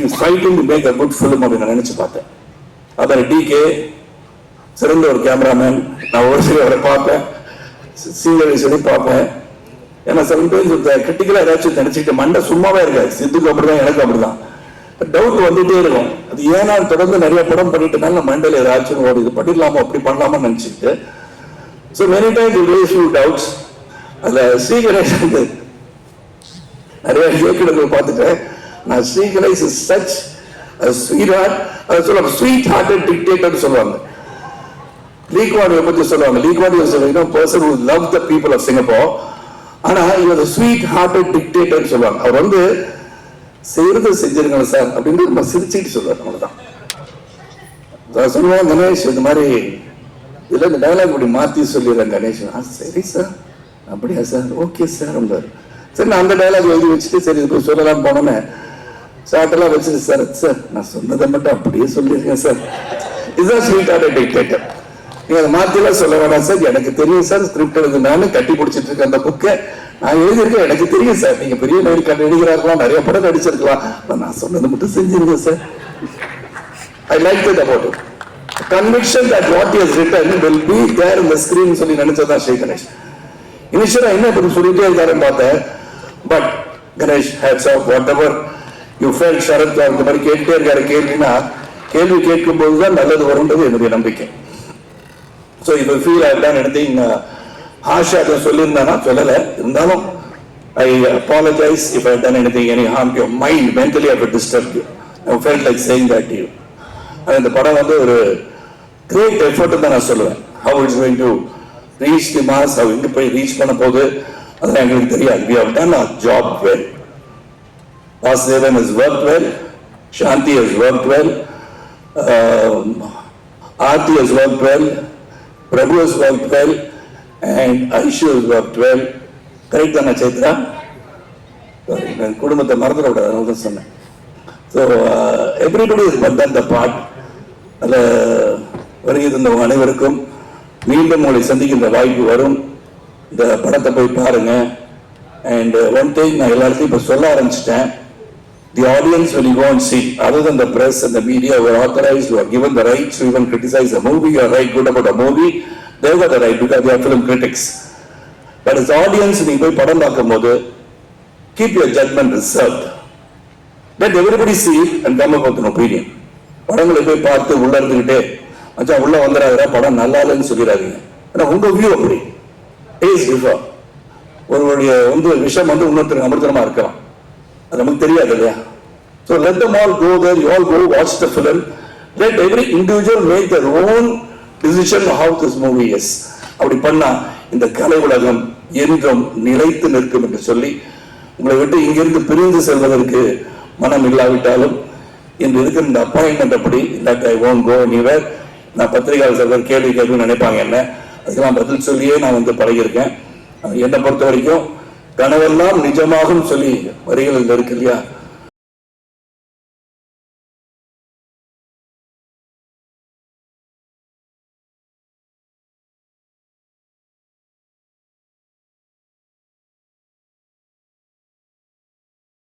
Is fighting to make a good film அப்படின்னு நினைச்சு பார்த்தேன். அதான் டிகே சிறந்த ஒரு கேமராமேன். நான் ஒரு சில அவரை பார்ப்பேன், சீரியலை சொல்லி பார்ப்பேன். ஏன்னா சம்டைம்ஸ் கிரிட்டிக்கலா ஏதாச்சும் நினைச்சுக்கிட்டு மண்டை சும்மாவே இருக்காது. சித்துக்கு அப்படிதான், எனக்கு அப்படிதான். டவுட் வந்துட்டே இருக்கும். அது ஏன்னா தொடர்ந்து நிறைய படம் பண்ணிட்டனால மண்டல ஏதாச்சும் ஒரு இது பண்ணிடலாமா அப்படி பண்ணலாமா நினைச்சுக்கிட்டு. So many times you raise few doubts. அதுல ஸ்ரீகணேஷ் வந்து நிறைய இயக்குநர்கள் பார்த்துட்டேன். நான் Sriganesh is such sweet heart, அதை சொல்லுவாங்க ஸ்வீட் ஹார்ட்டட் டிக்டேட்டர் சொல்லுவாங்க. லீ குவான் யூ பத்தி சொல்லுவாங்க. லீ குவான் யூ சொல்லுவாங்க person who love the people of Singapore. ஆனா இவர் ஸ்வீட் ஹார்ட்டட் டிக்டேட்டர் சொல்லுவாங்க. அவர் வந்து செய்யறது செஞ்சிருக்கணும் சார் அப்படின்னு நம்ம சிரிச்சுட்டு சொல்லுவார். அவ்வளவுதான் சொல்லுவோம். கணேஷ் இந்த மாதிரி இதுல இந்த டயலாக் இப்படி மாத்தி சொல்லிடுறேன் கணேஷ். சரி சார், அப்படியா சார், ஓகே சார். சரி நான் அந்த டயலாக் எழுதி வச்சுட்டு சரி இது சொல்லலாம் போனோன்னே சாட்டெல்லாம் வச்சுட்டு சார் சார் நான் சொன்னதை மட்டும் அப்படியே சொல்லியிருக்கேன் சார். இதுதான் ஸ்வீட் ஹார்ட்டட் டிக்டேட்டர். நீங்க அதை மாத்திலாம் சொல்ல வேணாம் சார், எனக்கு தெரியும் சார், ஸ்கிரிப்ட் எழுதுனாலும் கட்டி பிடிச்சிட்டு இருக்க அந்த புக்கை நான் எழுதியிருக்கேன், எனக்கு தெரியும் சார், நீங்க பெரிய நடிகராக நிறைய படம் நடிச்சிருக்கலாம், நான் சொன்னதை மட்டும் செஞ்சிருக்கேன் sir. I like that about it. Conviction that what he has written will be there in the screen சொல்லி நினைச்சதான் ஸ்ரீ கணேஷ். இனிஷியலா என்ன இப்படி சொல்லிட்டே இருக்காருன்னு பார்த்தேன். But Ganesh hats off whatever you felt. Sarath இந்த மாதிரி கேட்டுட்டே இருக்காரு. கேள்வினா கேள்வி கேட்கும் போதுதான் நல்லது வரும்ன்றது என்னுடைய நம்பிக்கை. ஸோ இப்போ ஃபீல் ஆகிட்டான் anything ஹாஷா அதை சொல்லியிருந்தானா சொல்லலை. இருந்தாலும் I apologize if I have done anything, any harm to your mind, mentally I have disturbed you. I felt like saying that to you. இந்த படம் வந்து ஒரு கிரேட் எஃபர்ட் தான் நான் சொல்லுவேன். How it's going to reach the mass, how எங்க போய் reach பண்ண போகுது அதெல்லாம் எங்களுக்கு தெரியாது. We have done our job well. Vasudevan has worked well, Shanti has worked well, Aarti has worked well, Prabhu has worked well, and Aishu has worked well. Correct தானே சைத்ரா? குடும்பத்தை மறந்துட விடாது, அதனால தான் சொன்னேன். So everybody is but the part. அதில் வருகை தந்தவங்க அனைவருக்கும் மீண்டும் உங்களை சந்திக்கின்ற வாய்ப்பு வரும். இந்த படத்தை போய் பாருங்க. அண்ட் ஒன் திங் நான் எல்லாத்தையும் இப்போ சொல்ல ஆரம்பிச்சிட்டேன். The audience when you go and see, other than the press and the media who are authorized, who are given the right to even criticize a movie or write good about a movie, they've got the right because they are film critics. But as audience, நீங்க போய் படம் பார்க்கும் போது keep your judgment reserved. Let everybody see it and come up with an opinion. படங்களை போய் பார்த்து உள்ள இருந்துகிட்டே மச்சான் உள்ள வந்துடாதா படம் நல்லா இல்லைன்னு சொல்லிடாதீங்க. ஏன்னா உங்க வியூ அப்படி டேஸ்ட் டிஃபர். ஒருவருடைய விஷயம் இன்னொருத்தருக்கு அமிர்தமா இருக்கலாம், அது நமக்கு தெரியாது இல்லையா? So let them all go there, you all go watch the film. Let every individual make their own decision how this movie is. அப்படி பண்ணா இந்த கலை உலகம் என்றும் நிலைத்து நிற்கும் என்று சொல்லி உங்களை விட்டு இங்கிருந்து பிரிந்து செல்வதற்கு மனம் இல்லாவிட்டாலும் இன்று இருக்கிற இந்த அப்பாயின்மெண்ட் அப்படி இல்லாட்டி ஐ won't go anywhere. நான் பத்திரிகையாளர் சிலர் கேள்வி கேட்கணும்னு நினைப்பாங்க என்ன, அதுக்கெல்லாம் பதில் சொல்லியே நான் பழகியிருக்கேன். என்னை பொறுத்த வரைக்கும் கனவெல்லாம் நிஜமாகும் சொல்லி வரிகள் இருக்கு இல்லையா,